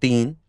3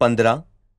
15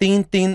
3-3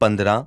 15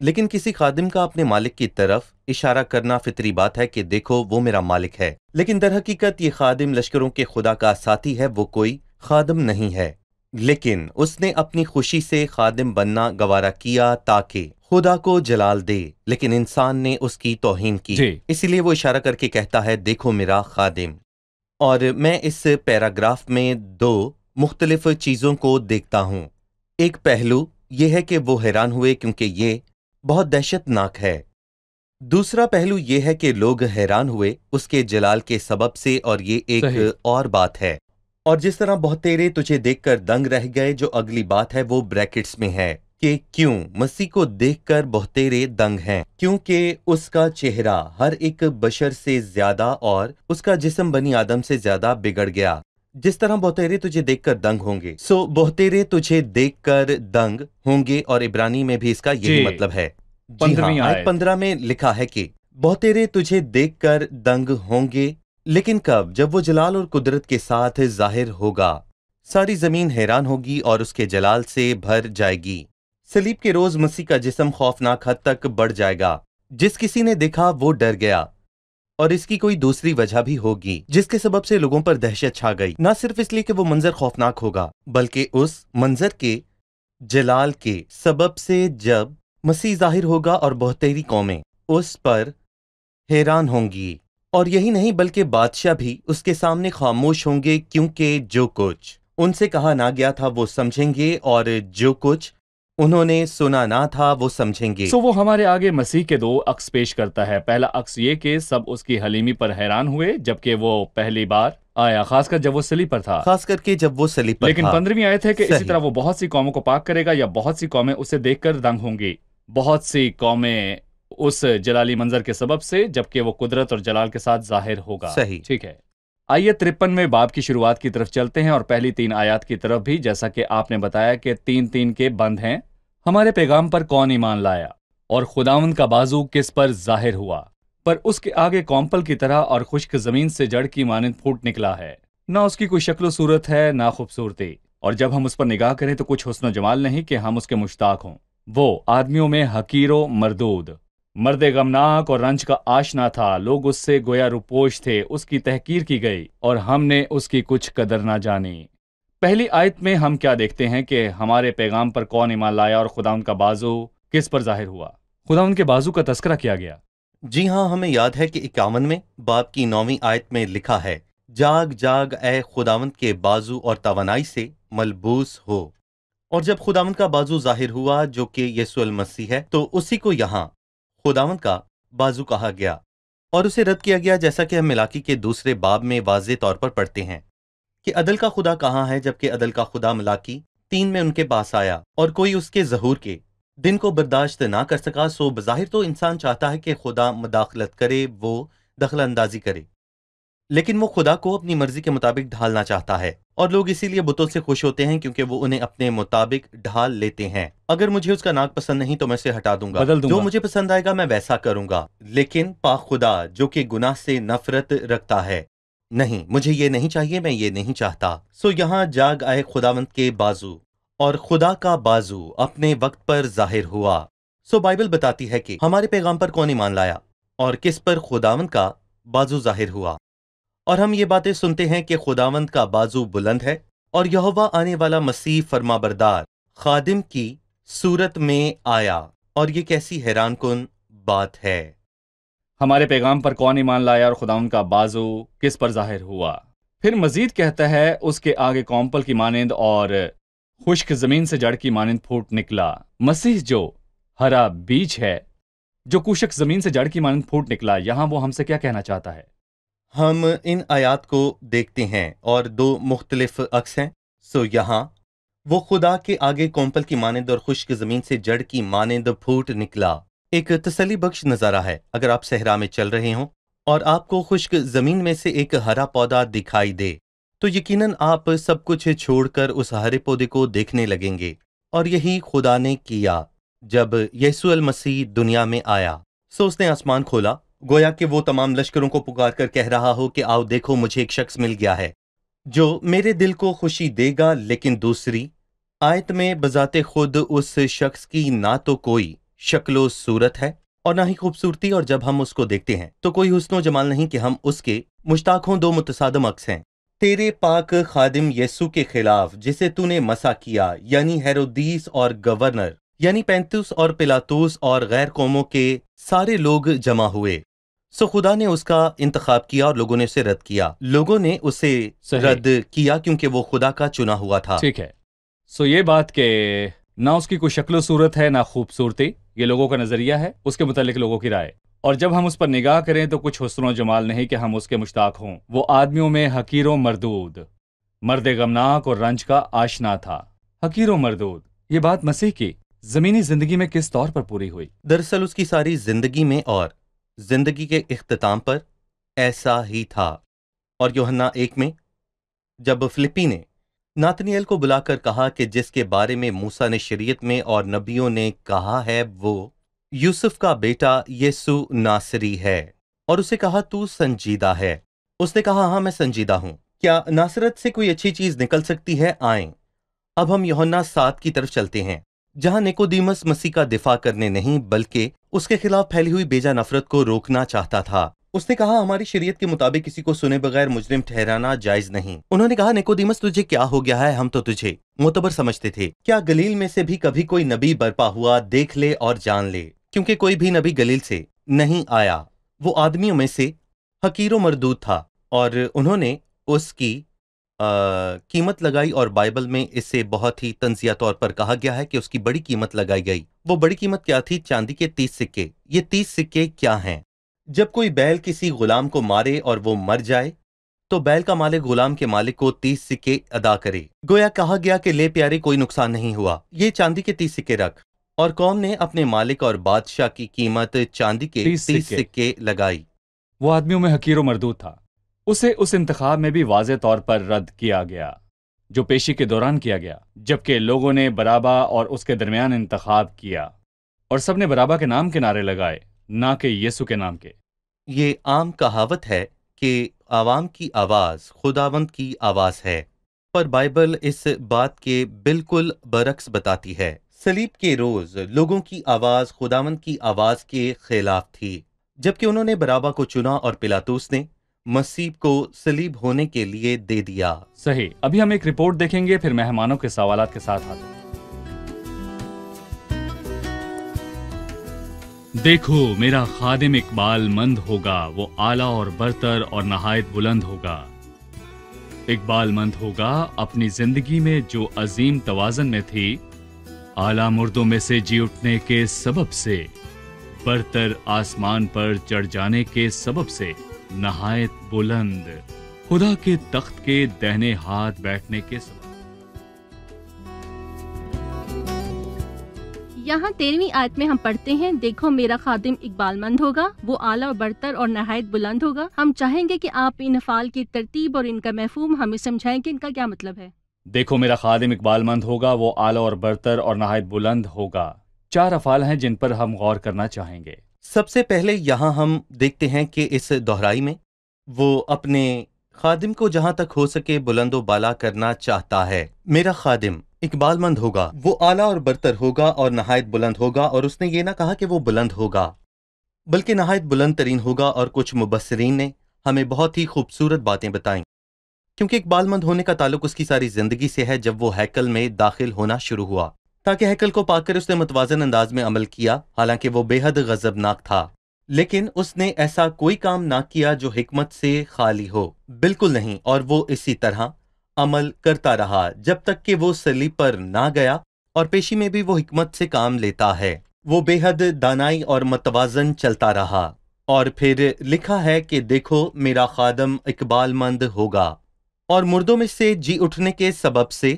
لیکن کسی خادم کا اپنے مالک کی طرف اشارہ کرنا فطری بات ہے کہ دیکھو وہ میرا مالک ہے، لیکن در حقیقت یہ خادم لشکروں کے خدا کا ساتھی ہے، وہ کوئی خادم نہیں ہے، لیکن اس نے اپنی خوشی سے خادم بننا گوارا کیا تاکہ خدا کو جلال دے، لیکن انسان نے اس کی توہین کی، جی اسی لیے وہ اشارہ کر کے کہتا ہے دیکھو میرا خادم۔ اور میں اس پیراگراف میں دو مختلف چیزوں کو دیکھتا ہوں۔ ایک پہلو یہ ہے کہ وہ حیران ہوئے کیونکہ یہ بہت دہشت ناک ہے۔ دوسرا پہلو یہ ہے کہ لوگ حیران ہوئے اس کے جلال کے سبب سے، اور یہ ایک صحیح۔ اور بات ہے۔ اور جس طرح بہتیرے تجھے دیکھ کر دنگ رہ گئے، جو اگلی بات ہے وہ بریکٹس میں ہے کہ کیوں مسیح کو دیکھ کر بہتیرے دنگ ہیں، کیونکہ اس کا چہرہ ہر ایک بشر سے زیادہ اور اس کا جسم بنی آدم سے زیادہ بگڑ گیا۔ جس طرح بہتیرے تجھے دیکھ کر دنگ ہوں گے، سو بہتیرے تجھے دیکھ کر دنگ ہوں گے، اور عبرانی میں بھی اس کا یہی جی، مطلب ہے۔ 15ویں آیت آیت۔ 15 میں لکھا ہے کہ بہتیرے تجھے دیکھ کر دنگ ہوں گے، لیکن کب؟ جب وہ جلال اور قدرت کے ساتھ ظاہر ہوگا۔ ساری زمین حیران ہوگی اور اس کے جلال سے بھر جائے گی۔ صلیب کے روز مسیح کا جسم خوفناک حد تک بڑھ جائے گا۔ جس کسی نے دیکھا وہ ڈر گیا، اور اس کی کوئی دوسری وجہ بھی ہوگی جس کے سبب سے لوگوں پر دہشت چھا گئی، نہ صرف اس لیے کہ وہ منظر خوفناک ہوگا، بلکہ اس منظر کے جلال کے سبب سے جب مسیح ظاہر ہوگا اور بہتیری قومیں اس پر حیران ہوں گی۔ اور یہی نہیں بلکہ بادشاہ بھی اس کے سامنے خاموش ہوں گے، کیونکہ جو کچھ ان سے کہا نہ گیا تھا وہ سمجھیں گے، اور جو کچھ انہوں نے سنا نہ تھا وہ سمجھیں گے۔ وہ ہمارے آگے مسیح کے دو عکس پیش کرتا ہے۔ پہلا عکس یہ کہ سب اس کی حلیمی پر حیران ہوئے جبکہ وہ پہلی بار آیا، خاص کر جب وہ صلیب پر تھا، خاص کر کے جب وہ صلیب پر لیکن تھا۔ 15ویں آیت ہے کہ اسی صحیح۔ طرح وہ بہت سی قوموں کو پاک کرے گا، یا بہت سی قومیں اسے دیکھ کر دنگ ہوں گی۔ بہت سی قومیں اس جلالی منظر کے سبب سے، جبکہ وہ قدرت اور جلال کے ساتھ ظاہر ہوگا۔ صحیح۔ ٹھیک ہے، آئیے 53ویں باب کی شروعات کی طرف چلتے ہیں، اور پہلی 3 آیات کی طرف بھی، جیسا کہ آپ نے بتایا کہ 3 کے بند ہیں۔ ہمارے پیغام پر کون ایمان لایا، اور خداوند کا بازو کس پر ظاہر ہوا؟ پر اس کے آگے کونپل کی طرح اور خشک زمین سے جڑ کی مانند پھوٹ نکلا ہے، نہ اس کی کوئی شکل و صورت ہے نہ خوبصورتی، اور جب ہم اس پر نگاہ کریں تو کچھ حسن و جمال نہیں کہ ہم اس کے مشتاق ہوں۔ وہ آدمیوں میں حقیر و مردود، مرد غمناک اور رنج کا آشنا تھا، لوگ اس سے گویا روپوش تھے، اس کی تحقیر کی گئی اور ہم نے اس کی کچھ قدر نہ جانی۔ پہلی آیت میں ہم کیا دیکھتے ہیں کہ ہمارے پیغام پر کون ایمان لایا اور خداوند کا بازو کس پر ظاہر ہوا؟ خداوند کے بازو کا تذکرہ کیا گیا۔ جی ہاں، ہمیں یاد ہے کہ 51 باب کی 9ویں آیت میں لکھا ہے، جاگ جاگ اے خداوند کے بازو اور توانائی سے ملبوس ہو۔ اور جب خداوند کا بازو ظاہر ہوا جو کہ یسوع المسیح ہے، تو اسی کو یہاں خداوند کا بازو کہا گیا، اور اسے رد کیا گیا، جیسا کہ ہم ملاکی کے 2 باب میں واضح طور پر پڑھتے ہیں کہ عدل کا خدا کہاں ہے، جبکہ عدل کا خدا ملاکی 3 میں ان کے پاس آیا، اور کوئی اس کے ظہور کے دن کو برداشت نہ کر سکا۔ سو بظاہر تو انسان چاہتا ہے کہ خدا مداخلت کرے، وہ دخل اندازی کرے، لیکن وہ خدا کو اپنی مرضی کے مطابق ڈھالنا چاہتا ہے، اور لوگ اسی لیے بتوں سے خوش ہوتے ہیں کیونکہ وہ انہیں اپنے مطابق ڈھال لیتے ہیں۔ اگر مجھے اس کا ناک پسند نہیں تو میں اسے ہٹا دوں گا، بدل دوں گا۔ جو مجھے پسند آئے گا میں ویسا کروں گا۔ لیکن پاک خدا جو کہ گناہ سے نفرت رکھتا ہے، نہیں، مجھے یہ نہیں چاہیے، میں یہ نہیں چاہتا۔ سو یہاں جاگ آئے خداوند کے بازو، اور خدا کا بازو اپنے وقت پر ظاہر ہوا۔ سو بائبل بتاتی ہے کہ ہمارے پیغام پر کون ایمان لایا اور کس پر خداوند کا بازو ظاہر ہوا۔ اور ہم یہ باتیں سنتے ہیں کہ خداوند کا بازو بلند ہے، اور یہوہ آنے والا مسیح فرما بردار خادم کی صورت میں آیا، اور یہ کیسی حیران کن بات ہے۔ ہمارے پیغام پر کون ایمان لایا اور خداوند کا بازو کس پر ظاہر ہوا؟ پھر مزید کہتا ہے، اس کے آگے کونپل کی مانند اور خشک زمین سے جڑ کی مانند پھوٹ نکلا۔ مسیح جو ہرا بیج ہے، جو کوشک زمین سے جڑ کی مانند پھوٹ نکلا، یہاں وہ ہم سے کیا کہنا چاہتا ہے؟ ہم ان آیات کو دیکھتے ہیں اور 2 مختلف عکس ہیں۔ سو یہاں وہ خدا کے آگے کونپل کی مانند اور خشک زمین سے جڑ کی مانند پھوٹ نکلا، ایک تسلی بخش نظارہ ہے۔ اگر آپ صحرا میں چل رہے ہوں اور آپ کو خشک زمین میں سے ایک ہرا پودا دکھائی دے تو یقیناً آپ سب کچھ چھوڑ کر اس ہرے پودے کو دیکھنے لگیں گے، اور یہی خدا نے کیا جب یسوع المسیح دنیا میں آیا۔ سو اس نے آسمان کھولا، گویا کہ وہ تمام لشکروں کو پکار کر کہہ رہا ہو کہ آؤ دیکھو، مجھے ایک شخص مل گیا ہے جو میرے دل کو خوشی دے گا۔ لیکن دوسری آیت میں بذات خود اس شخص کی نہ تو کوئی شکل و صورت ہے اور نہ ہی خوبصورتی، اور جب ہم اس کو دیکھتے ہیں تو کوئی حسن و جمال نہیں کہ ہم اس کے مشتاق ہوں۔ دو متصادم عکس ہیں۔ تیرے پاک خادم یسوع کے خلاف جسے تو نے مسح کیا، یعنی ہیرودیس اور گورنر یعنی پینتوس اور پلاطوس اور غیر قوموں کے سارے لوگ جمع ہوئے، سو خدا نے اس کا انتخاب کیا اور لوگوں نے اسے رد کیا۔ لوگوں نے اسے صحیح۔ رد کیا کیونکہ وہ خدا کا چنا ہوا تھا۔ ٹھیک ہے، سو یہ بات کہ نہ اس کی کوئی شکل و صورت ہے نہ خوبصورتی، یہ لوگوں کا نظریہ ہے، اس کے متعلق لوگوں کی رائے، اور جب ہم اس پر نگاہ کریں تو کچھ حسن و جمال نہیں کہ ہم اس کے مشتاق ہوں۔ وہ آدمیوں میں حقیر و مردود، مرد غمناک اور رنج کا آشنا تھا۔ حقیر و مردود، یہ بات مسیح کی زمینی زندگی میں کس طور پر پوری ہوئی؟ دراصل اس کی ساری زندگی میں اور زندگی کے اختتام پر ایسا ہی تھا۔ اور یوحنا 1 میں جب فلپی نے ناتنیل کو بلا کر کہا کہ جس کے بارے میں موسیٰ نے شریعت میں اور نبیوں نے کہا ہے وہ یوسف کا بیٹا یسوع ناصری ہے، اور اسے کہا تو سنجیدہ ہے، اس نے کہا ہاں میں سنجیدہ ہوں۔ کیا ناصرت سے کوئی اچھی چیز نکل سکتی ہے؟ آئیں اب ہم یوحنا 7 کی طرف چلتے ہیں، جہاں نیکودیمس مسیح کا دفاع کرنے نہیں بلکہ اس کے خلاف پھیلی ہوئی بیجا نفرت کو روکنا چاہتا تھا۔ اس نے کہا ہماری شریعت کے مطابق کسی کو سنے بغیر مجرم ٹھہرانا جائز نہیں۔ انہوں نے کہا نیکودیمس تجھے کیا ہو گیا ہے؟ ہم تو تجھے معتبر سمجھتے تھے۔ کیا گلیل میں سے بھی کبھی کوئی نبی برپا ہوا؟ دیکھ لے اور جان لے، کیونکہ کوئی بھی نبی گلیل سے نہیں آیا۔ وہ آدمیوں میں سے حقیر و مردود تھا، اور انہوں نے اس کی قیمت لگائی، اور بائبل میں اسے بہت ہی تنزیہ طور پر کہا گیا ہے کہ اس کی بڑی قیمت لگائی گئی۔ وہ بڑی قیمت کیا تھی؟ چاندی کے 30 سکے۔ یہ 30 سکے کیا ہیں؟ جب کوئی بیل کسی غلام کو مارے اور وہ مر جائے تو بیل کا مالک غلام کے مالک کو 30 سکے ادا کرے۔ گویا کہا گیا کہ لے پیارے کوئی نقصان نہیں ہوا، یہ چاندی کے 30 سکے رکھ، اور قوم نے اپنے مالک اور بادشاہ کی قیمت چاندی کے 30 سکے لگائی۔ وہ آدمیوں میں حقیر و مردود تھا، اسے اس انتخاب میں بھی واضح طور پر رد کیا گیا جو پیشی کے دوران کیا گیا، جبکہ لوگوں نے برابا اور اس کے درمیان انتخاب کیا، اور سب نے برابا کے نام کے نعرے لگائے، نہ کہ یسوع کے نام کے۔ یہ عام کہاوت ہے کہ عوام کی آواز خداوند کی آواز ہے، پر بائبل اس بات کے بالکل برعکس بتاتی ہے۔ صلیب کے روز لوگوں کی آواز خداوند کی آواز کے خلاف تھی، جبکہ انہوں نے برابا کو چنا اور پلاطوس نے مسیح کو صلیب ہونے کے لیے دے دیا۔ صحیح، ابھی ہم ایک رپورٹ دیکھیں گے، پھر مہمانوں کے سوالات کے ساتھ آتے ہیں۔ دیکھو میرا خادم اقبال مند ہوگا، وہ اعلیٰ اور برتر اور نہایت بلند ہوگا۔ اقبال مند ہوگا اپنی زندگی میں جو عظیم توازن میں تھی، اعلیٰ مردوں میں سے جی اٹھنے کے سبب سے، برتر آسمان پر چڑھ جانے کے سبب سے، نہایت بلند خدا کے تخت کے دہنے ہاتھ بیٹھنے کے سبب۔ یہاں 13ویں آیت میں ہم پڑھتے ہیں، دیکھو میرا خادم اقبال مند ہوگا، وہ اعلیٰ اور برتر اور نہایت بلند ہوگا۔ ہم چاہیں گے کہ آپ ان افعال کی ترتیب اور ان کا مفہوم ہمیں سمجھائیں کہ ان کا کیا مطلب ہے۔ دیکھو میرا خادم اقبال مند ہوگا، وہ اعلیٰ اور برتر اور نہایت بلند ہوگا۔ 4 افعال ہیں جن پر ہم غور کرنا چاہیں گے۔ سب سے پہلے یہاں ہم دیکھتے ہیں کہ اس دہرائی میں وہ اپنے خادم کو جہاں تک ہو سکے بلند و بالا کرنا چاہتا ہے۔ میرا خادم اقبال مند ہوگا، وہ اعلیٰ اور برتر ہوگا اور نہایت بلند ہوگا، اور اس نے یہ نہ کہا کہ وہ بلند ہوگا بلکہ نہایت بلند ترین ہوگا۔ اور کچھ مبصرین نے ہمیں بہت ہی خوبصورت باتیں بتائیں، کیونکہ اقبال مند ہونے کا تعلق اس کی ساری زندگی سے ہے جب وہ ہیکل میں داخل ہونا شروع ہوا، تاکہ ہیکل کو پا کر اس نے متوازن انداز میں عمل کیا، حالانکہ وہ بے حد غضبناک تھا، لیکن اس نے ایسا کوئی کام نہ کیا جو حکمت سے خالی ہو، بالکل نہیں، اور وہ اسی طرح عمل کرتا رہا جب تک کہ وہ صلیب پر نہ گیا، اور پیشی میں بھی وہ حکمت سے کام لیتا ہے، وہ بے حد دانائی اور متوازن چلتا رہا۔ اور پھر لکھا ہے کہ دیکھو میرا خادم اقبال مند ہوگا، اور مردوں میں سے جی اٹھنے کے سبب سے،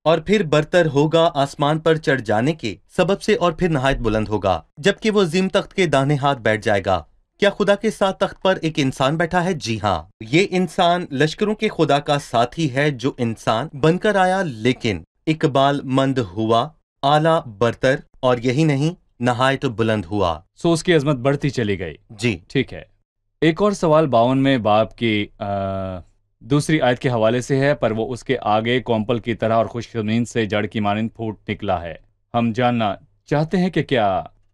اور پھر برتر ہوگا آسمان پر چڑھ جانے کے سبب سے، اور پھر نہایت بلند ہوگا جبکہ وہ عظیم تخت کے داہنے ہاتھ بیٹھ جائے گا۔ کیا خدا کے ساتھ تخت پر ایک انسان بیٹھا ہے؟ جی ہاں، یہ انسان لشکروں کے خدا کا ساتھی ہے جو انسان بن کر آیا لیکن اقبال مند ہوا، اعلیٰ برتر، اور یہی نہیں نہایت بلند ہوا۔ سو اس کی عظمت بڑھتی چلی گئی۔ جی ٹھیک ہے، ایک اور سوال 52 باب کی دوسری آیت کے حوالے سے ہے، پر وہ اس کے آگے کومپل کی طرح اور خوش زمین سے جڑ کی مانند پھوٹ نکلا ہے۔ ہم جاننا چاہتے ہیں کہ کیا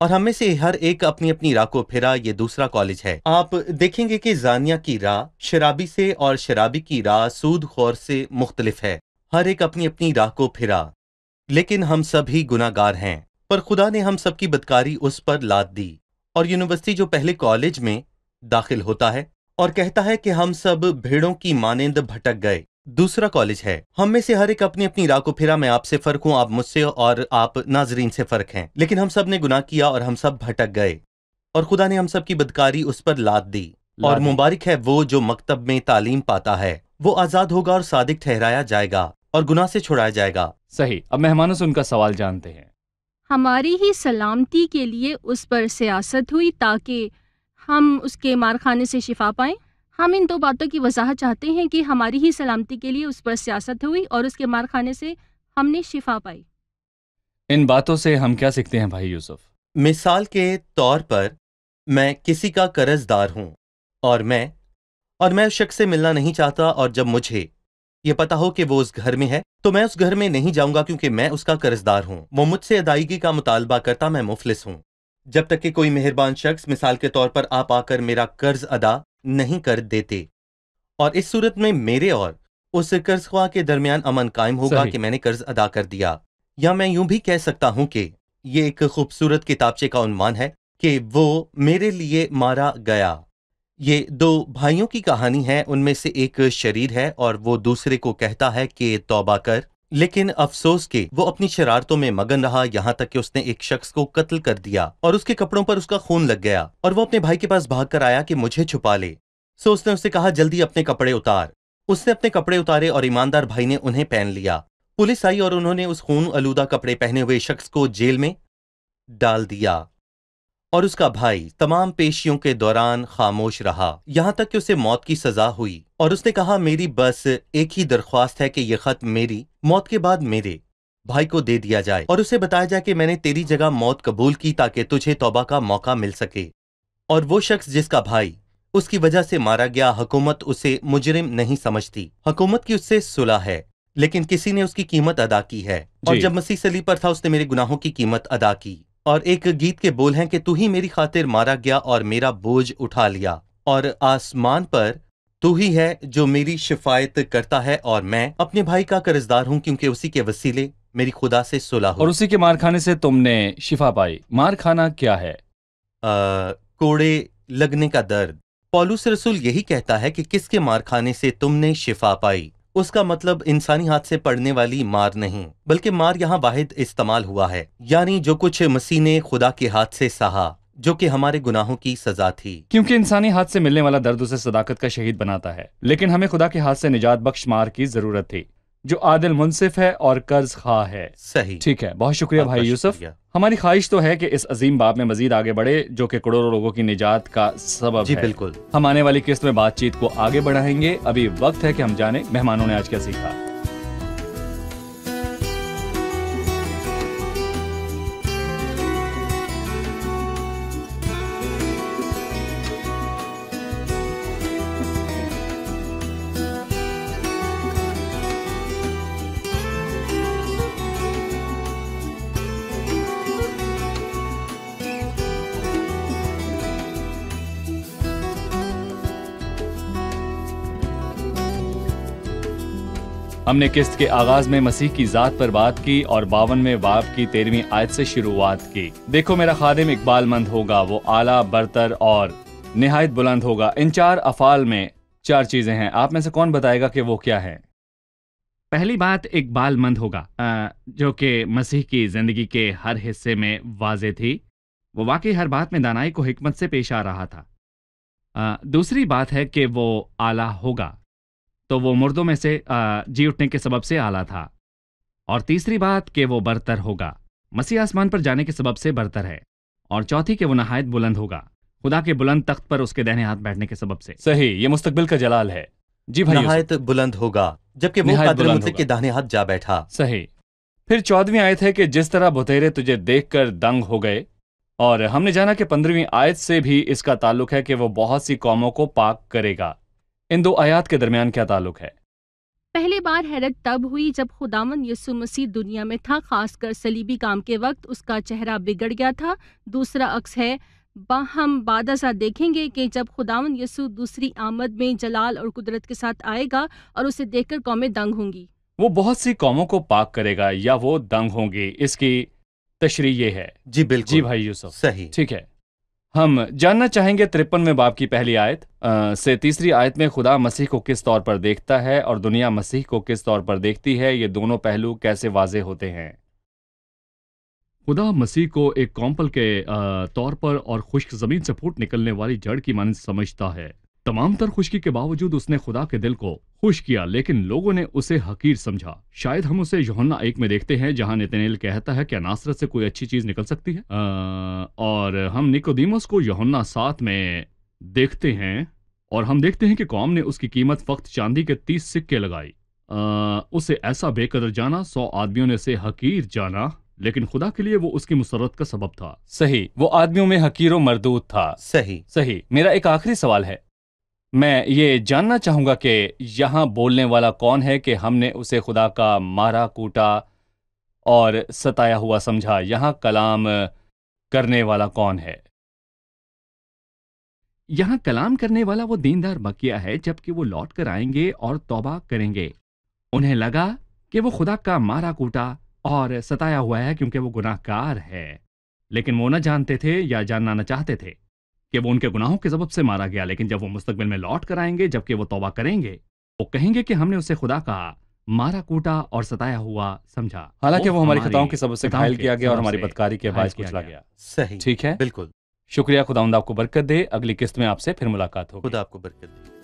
اور ہم میں سے ہر ایک اپنی اپنی راہ کو پھرا، یہ دوسرا کالج ہے۔ آپ دیکھیں گے کہ زانیہ کی راہ شرابی سے اور شرابی کی راہ سود خور سے مختلف ہے۔ ہر ایک اپنی اپنی راہ کو پھرا، لیکن ہم سب ہی گناہ گار ہیں، پر خدا نے ہم سب کی بدکاری اس پر لاد دی۔ اور یونیورسٹی جو پہلے کالج میں داخل ہوتا ہے اور کہتا ہے کہ ہم سب بھیڑوں کی مانند بھٹک گئے، دوسرا کالج ہے۔ ہم میں سے ہر ایک اپنی اپنی راہ کو پھرا، میں آپ سے فرق ہوں، آپ مجھ سے اور آپ ناظرین سے فرق ہیں، لیکن ہم سب نے گناہ کیا اور ہم سب بھٹک گئے، اور خدا نے ہم سب کی بدکاری اس پر لاد دی۔ اور مبارک ہے وہ جو مکتب میں تعلیم پاتا ہے، وہ آزاد ہوگا اور صادق ٹھہرایا جائے گا اور گناہ سے چھڑایا جائے گا۔ صحیح، اب مہمانوں سے ان کا سوال جانتے ہیں۔ ہماری ہی سلامتی کے لیے اس پر سیاست ہوئی تاکہ ہم اس کے مارخانے سے شفا پائیں۔ ہم ان دو باتوں کی وضاحت چاہتے ہیں کہ ہماری ہی سلامتی کے لیے اس پر سیاست ہوئی اور اس کے مارخانے سے ہم نے شفا پائی۔ ان باتوں سے ہم کیا سیکھتے ہیں بھائی یوسف؟ مثال کے طور پر میں کسی کا قرض دار ہوں اور میں اس شخص سے ملنا نہیں چاہتا، اور جب مجھے یہ پتا ہو کہ وہ اس گھر میں ہے تو میں اس گھر میں نہیں جاؤں گا کیونکہ میں اس کا قرض دار ہوں۔ وہ مجھ سے ادائیگی کا مطالبہ کرتا، میں مفلس ہوں، جب تک کہ کوئی مہربان شخص مثال کے طور پر آپ آ کر میرا قرض ادا نہیں کر دیتے، اور اس صورت میں میرے اور اس قرض خواہ کے درمیان امن قائم ہوگا صحیح۔ کہ میں نے قرض ادا کر دیا۔ یا میں یوں بھی کہہ سکتا ہوں کہ یہ ایک خوبصورت کتابچے کا عنوان ہے کہ وہ میرے لیے مارا گیا۔ یہ دو بھائیوں کی کہانی ہے، ان میں سے ایک شریر ہے اور وہ دوسرے کو کہتا ہے کہ توبہ کر، لیکن افسوس کہ وہ اپنی شرارتوں میں مگن رہا، یہاں تک کہ اس نے ایک شخص کو قتل کر دیا اور اس کے کپڑوں پر اس کا خون لگ گیا، اور وہ اپنے بھائی کے پاس بھاگ کر آیا کہ مجھے چھپا لے۔ سو اس نے اسے کہا جلدی اپنے کپڑے اتار۔ اس نے اپنے کپڑے اتارے اور ایماندار بھائی نے انہیں پہن لیا۔ پولیس آئی اور انہوں نے اس خون آلودہ کپڑے پہنے ہوئے شخص کو جیل میں ڈال دیا، اور اس کا بھائی تمام پیشیوں کے دوران خاموش رہا، یہاں تک کہ اسے موت کی سزا ہوئی۔ اور اس نے کہا میری بس ایک ہی درخواست ہے کہ یہ خط میری موت کے بعد میرے بھائی کو دے دیا جائے اور اسے بتایا جائے کہ میں نے تیری جگہ موت قبول کی تاکہ تجھے توبہ کا موقع مل سکے۔ اور وہ شخص جس کا بھائی اس کی وجہ سے مارا گیا، حکومت اسے مجرم نہیں سمجھتی، حکومت کی اس سے صلح ہے، لیکن کسی نے اس کی قیمت ادا کی ہے۔ اور جب مسیح صلیب پر تھا اس نے میرے گناہوں کی قیمت ادا کی۔ اور ایک گیت کے بول ہیں کہ تو ہی میری خاطر مارا گیا اور میرا بوجھ اٹھا لیا، اور آسمان پر تو ہی ہے جو میری شفاعت کرتا ہے، اور میں اپنے بھائی کا قرض دار ہوں کیونکہ اسی کے وسیلے میری خدا سے صلح ہوئی۔ اور اسی کے مار کھانے سے تم نے شفا پائی۔ مار کھانا کیا ہے؟ کوڑے لگنے کا درد۔ پولس رسول یہی کہتا ہے کہ کس کے مار کھانے سے تم نے شفا پائی۔ اس کا مطلب انسانی ہاتھ سے پڑنے والی مار نہیں، بلکہ مار یہاں واحد استعمال ہوا ہے، یعنی جو کچھ مسیح نے خدا کے ہاتھ سے سہا، جو کہ ہمارے گناہوں کی سزا تھی۔ کیونکہ انسانی ہاتھ سے ملنے والا درد اسے صداقت کا شہید بناتا ہے، لیکن ہمیں خدا کے ہاتھ سے نجات بخش مار کی ضرورت تھی، جو عادل منصف ہے اور قرض خواہ ہے۔ صحیح، ٹھیک ہے، بہت شکریہ آپ کا بھائی یوسف۔ شکریہ۔ ہماری خواہش تو ہے کہ اس عظیم باب میں مزید آگے بڑھے جو کہ کروڑوں لوگوں کی نجات کا سبب جی ہے۔ بالکل۔ ہم آنے والی قسط میں بات چیت کو آگے بڑھائیں گے۔ ابھی وقت ہے کہ ہم جانیں مہمانوں نے آج کیا سیکھا۔ ہم نے قسط کے آغاز میں مسیح کی ذات پر بات کی اور 52ویں باب کی 13ویں آیت سے شروعات کی۔ دیکھو میرا خادم اقبال مند ہوگا، وہ اعلیٰ برتر اور نہایت بلند ہوگا۔ ان چار افعال میں چار چیزیں ہیں، آپ میں سے کون بتائے گا کہ وہ کیا ہیں؟ پہلی بات اقبال مند ہوگا، جو کہ مسیح کی زندگی کے ہر حصے میں واضح تھی۔ وہ واقعی ہر بات میں دانائی کو حکمت سے پیش آ رہا تھا۔ دوسری بات ہے کہ وہ اعلیٰ ہوگا، تو وہ مردوں میں سے جی اٹھنے کے سبب سے اعلیٰ تھا۔ اور تیسری بات کہ وہ برتر ہوگا، مسیح آسمان پر جانے کے سبب سے برتر ہے۔ اور چوتھی کہ وہ نہایت بلند ہوگا، خدا کے بلند تخت پر اس کے دہنے ہاتھ بیٹھنے کے سبب سے۔ صحیح، یہ مستقبل کا جلال ہے۔ جی بھائی نہایت بلند ہوگا، جبکہ وہ قادر مطلق کے داہنے ہاتھ جا بیٹھا۔ صحیح۔ پھر 14ویں آیت ہے کہ جس طرح بتیرے تجھے دیکھ کر دنگ ہو گئے، اور ہم نے جانا کہ 15ویں آیت سے بھی اس کا تعلق ہے کہ وہ بہت سی قوموں کو پاک کرے گا۔ ان دو آیات کے درمیان کیا تعلق ہے؟ پہلی بار حیرت تب ہوئی جب خداوند یسوع مسیح دنیا میں تھا، خاص کر صلیبی کام کے وقت اس کا چہرہ بگڑ گیا تھا۔ دوسرا عکس ہے، ہم بعد ازاں دیکھیں گے کہ جب خداوند یسوع دوسری آمد میں جلال اور قدرت کے ساتھ آئے گا اور اسے دیکھ کر قومیں دنگ ہوں گی۔ وہ بہت سی قوموں کو پاک کرے گا یا وہ دنگ ہوں گی، اس کی تشریح یہ ہے۔ جی بالکل، جی بھائی یوسف، صحیح، ٹھیک ہے۔ ہم جاننا چاہیں گے 53ویں باب کی پہلی آیت سے تیسری آیت میں خدا مسیح کو کس طور پر دیکھتا ہے اور دنیا مسیح کو کس طور پر دیکھتی ہے، یہ دونوں پہلو کیسے واضح ہوتے ہیں۔ خدا مسیح کو ایک کونپل کے طور پر اور خشک زمین سے پھوٹ نکلنے والی جڑ کی مانند سمجھتا ہے۔ تمام تر خشکی کے باوجود اس نے خدا کے دل کو خوش کیا، لیکن لوگوں نے اسے حقیر سمجھا۔ شاید ہم اسے یوحنا 1 میں دیکھتے ہیں جہاں نتنیل کہتا ہے کیا ناصرت سے کوئی اچھی چیز نکل سکتی ہے، اور ہم نیکودیموس کو یوحنا 7 میں دیکھتے ہیں، اور ہم دیکھتے ہیں کہ قوم نے اس کی قیمت فقط چاندی کے 30 سکے لگائی۔ اسے ایسا بے قدر جانا، 100 آدمیوں نے اسے حقیر جانا، لیکن خدا کے لیے وہ اس کی مسرت کا سبب تھا۔ صحیح، وہ آدمیوں میں حقیر و مردود تھا۔ صحیح۔ میرا ایک آخری سوال ہے، میں یہ جاننا چاہوں گا کہ یہاں بولنے والا کون ہے کہ ہم نے اسے خدا کا مارا کوٹا اور ستایا ہوا سمجھا؟ یہاں کلام کرنے والا کون ہے؟ یہاں کلام کرنے والا وہ دیندار بقیہ ہے، جبکہ وہ لوٹ کر آئیں گے اور توبہ کریں گے۔ انہیں لگا کہ وہ خدا کا مارا کوٹا اور ستایا ہوا ہے کیونکہ وہ گناہ کار ہے، لیکن وہ نہ جانتے تھے یا جاننا نہ چاہتے تھے کہ وہ ان کے گناہوں کے سبب سے مارا گیا۔ لیکن جب وہ مستقبل میں لوٹ کر آئیں گے، جبکہ وہ توبہ کریں گے، وہ کہیں گے کہ ہم نے اسے خدا کا مارا کوٹا اور ستایا ہوا سمجھا، حالانکہ وہ ہماری خطاؤں کے سبب سے گھائل کیا گیا اور ہماری بدکاری کے باعث کچلا گیا۔ صحیح، ٹھیک ہے، بالکل۔ شکریہ، خداوند آپ کو برکت دے۔ اگلی قسط میں آپ سے پھر ملاقات ہوگی۔ خدا آپ کو برکت دے۔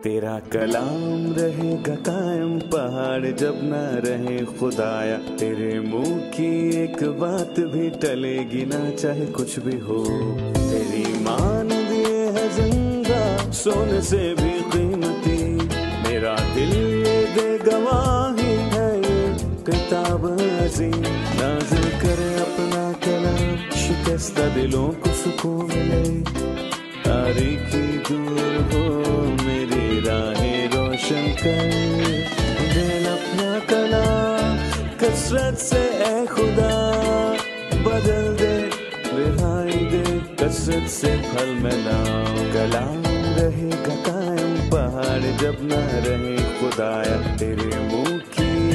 تیرا کلام رہے گا قائم، پہاڑ جب نہ رہے خدایا، تیرے منہ کی ایک بات بھی ٹلے گی نہ، چاہے کچھ بھی ہو۔ تیری مان دیے ہے زندہ، سونے سے بھی قیمتی، میرا دل یہ دے گواہی ہے، یہ کتاب عظیم نازل کرے اپنا کلام، شکستہ دلوں کو سکون ملے، تاریکی دور ہو میری راہیں روشن کر، دل اپنا کلام کثرت سے اے خدا بدل دے، رہائی دے کثرت سے پھل ملاؤ۔ کلام رہے گا قائم، پہاڑ جب نہ رہے خدایا، تیرے منہ کی